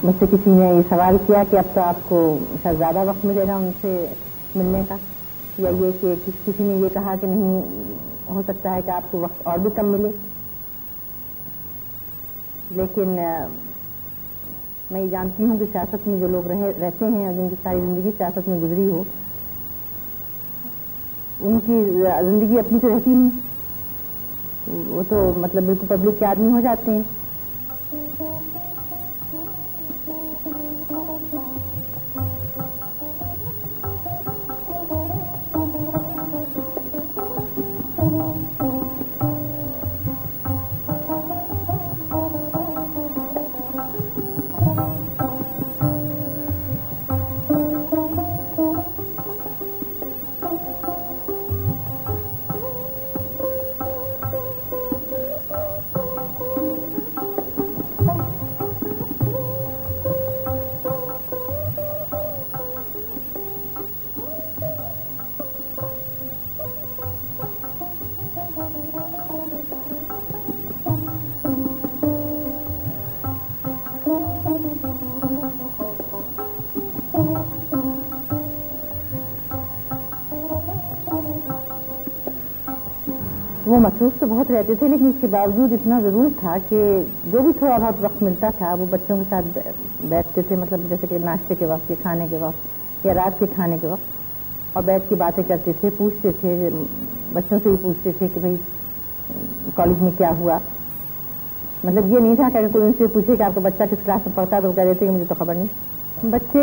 मुझसे किसी ने ये सवाल किया कि अब तो आपको शायद ज़्यादा वक्त मिलेगा उनसे मिलने का, या ये कि किसी ने ये कहा कि नहीं हो सकता है कि आपको वक्त और भी कम मिले। लेकिन मैं ये जानती हूँ कि सियासत में जो लोग रहते हैं और जिनकी सारी ज़िंदगी सियासत में गुजरी हो, उनकी ज़िंदगी अपनी तो रहती नहीं, वो तो मतलब बिल्कुल पब्लिक के आदमी हो जाते हैं। वो मसरूफ तो बहुत रहते थे, लेकिन उसके बावजूद इतना ज़रूर था कि जो भी थोड़ा बहुत वक्त मिलता था वो बच्चों के साथ बैठते थे, मतलब जैसे कि नाश्ते के वक्त या खाने के वक्त या रात के खाने के वक्त, और बैठ के बातें करते थे, पूछते थे, बच्चों से भी पूछते थे कि भाई कॉलेज में क्या हुआ। मतलब ये नहीं था कि अगर कोई उनसे पूछे कि आपका बच्चा किस क्लास में पढ़ता है तो वो कह देते कि मुझे तो खबर नहीं। बच्चे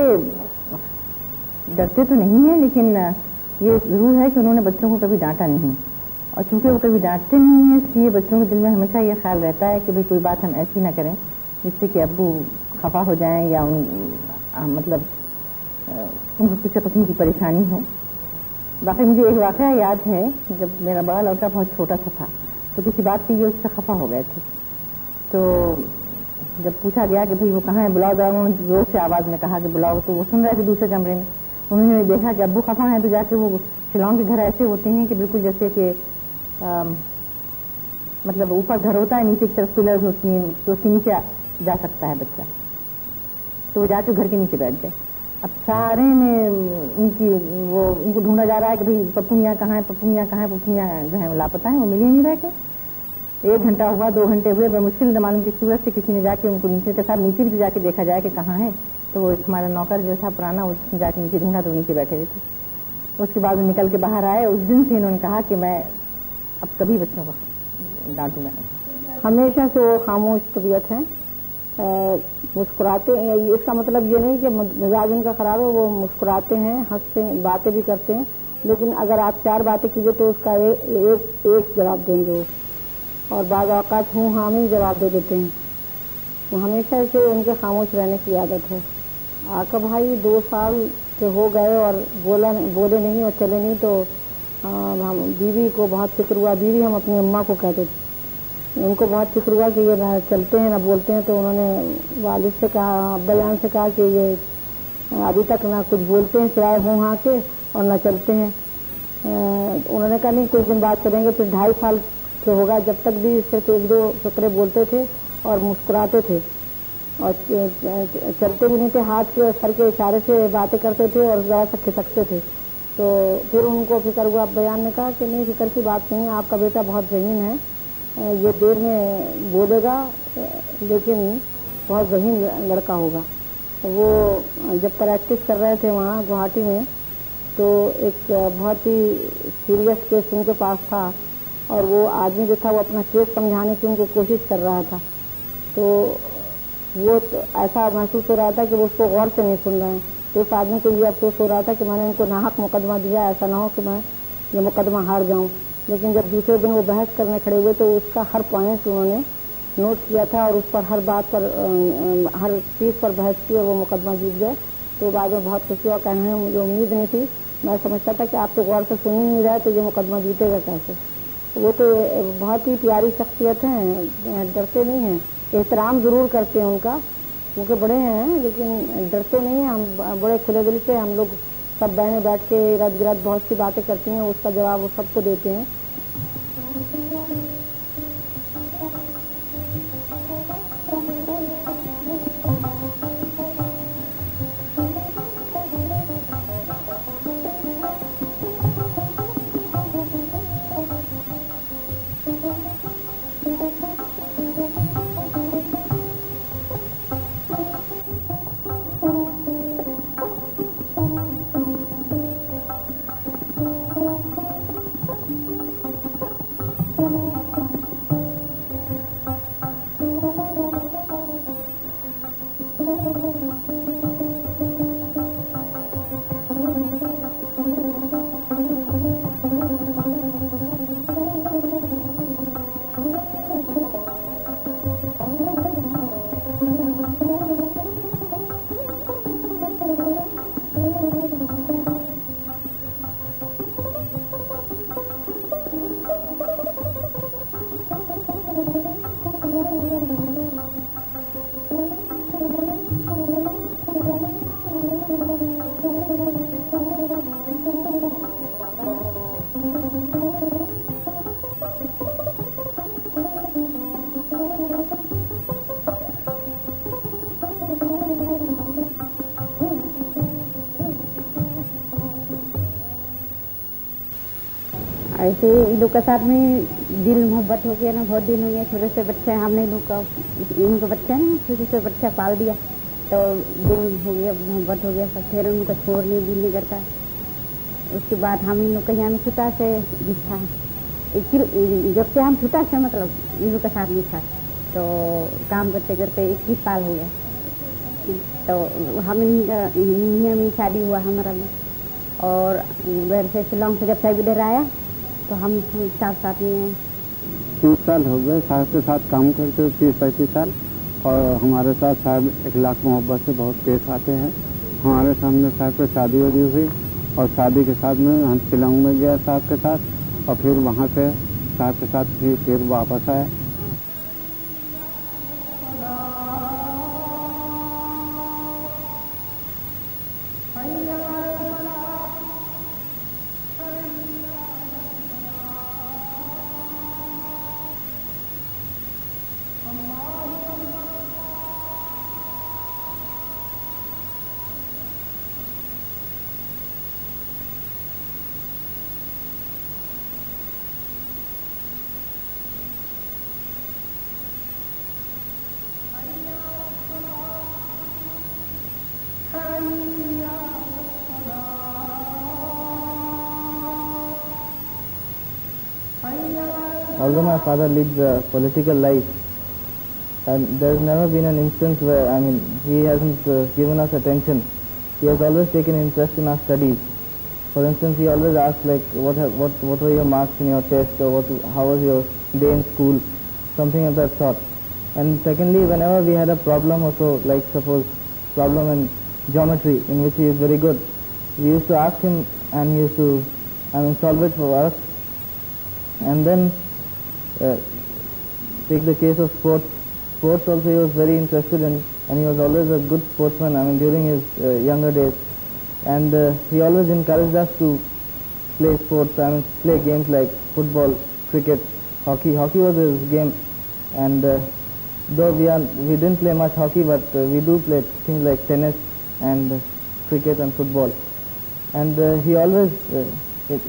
डरते तो नहीं हैं, लेकिन ये ज़रूर है कि उन्होंने बच्चों को कभी डांटा नहीं, और चूँकि वो कभी डांटते नहीं हैं इसलिए बच्चों के दिल में हमेशा ये ख्याल रहता है कि भाई कोई बात हम ऐसी ना करें जिससे कि अब्बू खफा हो जाएं या मतलब उनको किसी किस्म की परेशानी हो। बाकी मुझे एक वाक़या याद है, जब मेरा बड़ा लड़का बहुत छोटा सा था तो किसी बात पे ये उससे खफा हो गए थे, तो जब पूछा गया कि भाई वो कहाँ है, बुलाओ जरा, उन्होंने जोर से आवाज़ में कहा कि बुलाओ, तो वो सुन रहे थे दूसरे कमरे में। उन्होंने देखा कि अब्बू खफा हैं, तो जाके वो शिलोंग के घर ऐसे होते हैं कि बिल्कुल जैसे कि मतलब ऊपर घर होता है, नीचे की तरफ पिलर्स होती हैं, तो उसके नीचे जा सकता है बच्चा, तो वो जाके घर के नीचे बैठ गए। अब सारे में उनको ढूंढा जा रहा है कि भाई पप्पू मियाँ कहाँ है, पप्पू मियाँ कहाँ है, पप्पू मियाँ जो है वो लापता है, वो मिल ही नहीं रहे थे। 1 घंटा हुआ, 2 घंटे हुए, बमुश्किल न मालूम की सूरत से किसी ने जाके उनको नीचे के साथ नीचे भी जाके देखा जाए कि कहाँ है, तो वो हमारा नौकर जो था पुराना, उसने जाके नीचे ढूंढा तो नीचे बैठे हुए थे। उसके बाद वो निकल के बाहर आए। उस दिन से इन्होंने कहा कि मैं अब कभी बच्चों को डांटूंगा नहीं। हमेशा से वो खामोश तबीयत है, मुस्कुराते हैं। इसका मतलब ये नहीं कि मिजाज उनका ख़राब है, वो मुस्कुराते हैं, हंसते हैं, बातें भी करते हैं, लेकिन अगर आप 4 बातें कीजिए तो उसका एक जवाब देंगे वो, और बाज़ औक़ात हूँ हाँ में जवाब दे देते हैं। तो हमेशा से उनके खामोश रहने की आदत है। आका भाई 2 साल के हो गए और बोले नहीं और चले नहीं, तो हम बीवी को बहुत फिक्र हुआ। बीवी हम अपनी अम्मा को कहते थे, उनको बहुत फिक्र हुआ कि ये ना चलते हैं ना बोलते हैं, तो उन्होंने वालिद से कहा, बयान से कहा कि ये अभी तक ना कुछ बोलते हैं सिवाय हूँ हाँ के, और ना चलते हैं। उन्होंने कहा नहीं कुछ दिन बाद चलेंगे। फिर 2.5 साल के होगा, जब तक भी सिर्फ 1-2 फकरे बोलते थे और मुस्कुराते थे, और चलते भी नहीं थे, हाथ के सर के इशारे से बातें करते थे और ज़रा सा खिसकते थे। तो फिर उनको फिक्र हुआ। बयान ने कहा कि नहीं फिक्र की बात नहीं है, आपका बेटा बहुत ज़हीन है, ये देर में बोलेगा लेकिन बहुत ज़हीन लड़का होगा। तो वो जब प्रैक्टिस कर रहे थे वहाँ गुवाहाटी में, तो एक बहुत ही सीरियस केस उनके पास था और वो आदमी जो था वो अपना केस समझाने की उनको कोशिश कर रहा था। तो वो तो ऐसा महसूस हो रहा था कि वो उसको गौर से नहीं सुन रहे हैं। तो उस आदमी को ये अफसोस हो रहा था कि मैंने इनको नाहक मुकदमा दिया, ऐसा ना हो कि मैं ये मुकदमा हार जाऊं। लेकिन जब दूसरे दिन वो बहस करने खड़े हुए तो उसका हर पॉइंट उन्होंने नोट किया था और उस पर हर बात पर हर चीज़ पर बहस की और वो मुकदमा जीत गए। तो बाद में बहुत खुशी हुआ, कहने में मुझे उम्मीद नहीं थी, मैं समझता था कि आप तो गौर से सुन ही नहीं रहे तो ये मुकदमा जीतेगा कैसे। वो तो बहुत ही प्यारी शख्सियत हैं, डरते नहीं हैं, एहतराम ज़रूर करते हैं उनका, क्योंकि बड़े हैं लेकिन डरते नहीं हैं। हम बड़े खुले दिल से हम लोग सब बहनें बैठ के इरद गिरद बहुत सी बातें करती हैं, उसका जवाब वो सबको देते हैं। ऐसे इन लोग के साथ में दिल मोहब्बत हो गया ना, बहुत दिन हो गया। छोटे से बच्चे हमने लोग का इनका बच्चा ना छोटे से बच्चा पाल दिया तो दिल हो गया, मोहब्बत हो गया सब। फिर उनको छोड़ने दिल नहीं करता। उसके बाद हम इन लोग का यहाँ छुटा से दिखा है, जब से हम छुटा से मतलब इन लोग के साथ नहीं था तो काम करते करते 21 साल हो गया। तो हम में शादी हुआ हमारा में, और उधर से शिलोंग से जब साहब इधर आया तो हम साथ में हैं। 30 साल हो गए साहब के साथ काम करते हुए, 30-35 साल। और हमारे साथ साहब 1 लाख मोहब्बत से बहुत पेश आते हैं। हमारे सामने साहब की शादी वादी हुई और शादी के साथ में हम शिलोंग में गया साहब के साथ, और फिर वहाँ से साहब के साथ फिर वापस आया। Although my father leads a political life, and there's never been an instance where, he hasn't given us attention. He has always taken interest in our studies. For instance, he always asks like, what were your marks in your test, or how was your day in school, something of that sort. And secondly, whenever we had a problem also, like suppose problem in geometry, in which he is very good, we used to ask him and he used to solve it for us. And then take the case of sports. Sports also he was very interested in, and he was always a good sportsman during his younger days. And he always encouraged us to play sports, play games like football, cricket, hockey. Hockey was his game, and though we didn't play much hockey, but we do play things like tennis and cricket and football. And he always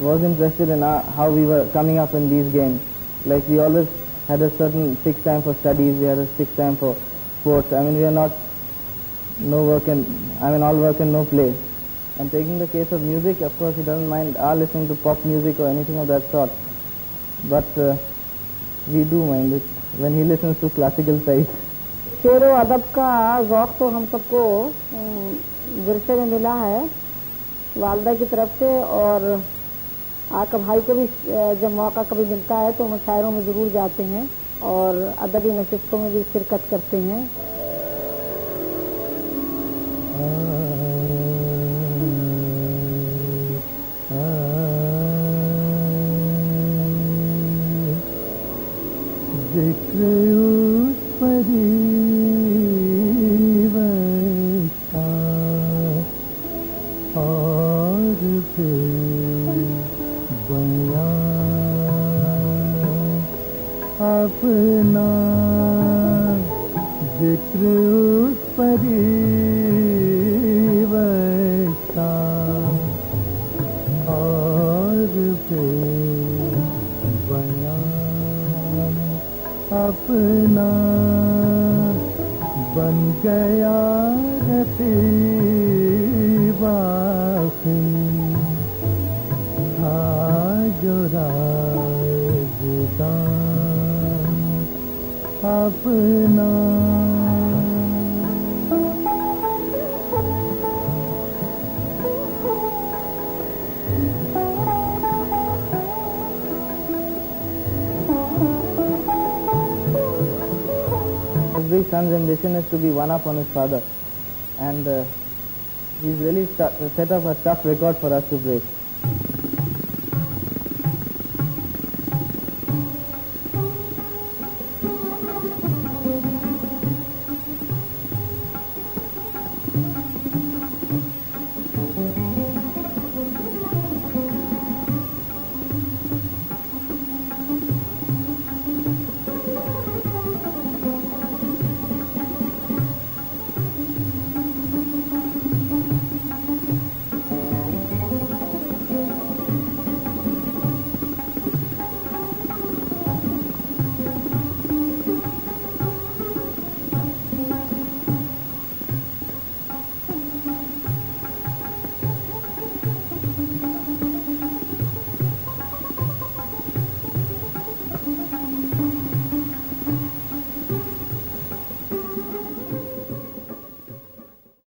was interested in how we were coming up in these games. Like we always had a certain fixed time for studies, we had a fixed time for sports. We are not all work and no play. And taking the case of music, of course, he doesn't mind our listening to pop music or anything of that sort. But we do mind it when he listens to classical type. शेर व अदब का ज़ौक़ तो हम सबको विरसे में मिला है वालदा की तरफ से, और आका भाई को भी जब मौका कभी मिलता है तो मुशायरों में ज़रूर जाते हैं और अदबी नशिस्तों में भी शिरकत करते हैं। जिक्र उस परिवर का और फिर बयां अपना, जिक्र उस परिवर का और फिर बयां अपना बन गया रकीब आखिरी था जो राज़दार अपना। Every son's ambition is to be one up on his father, and he's really set up a tough record for us to break.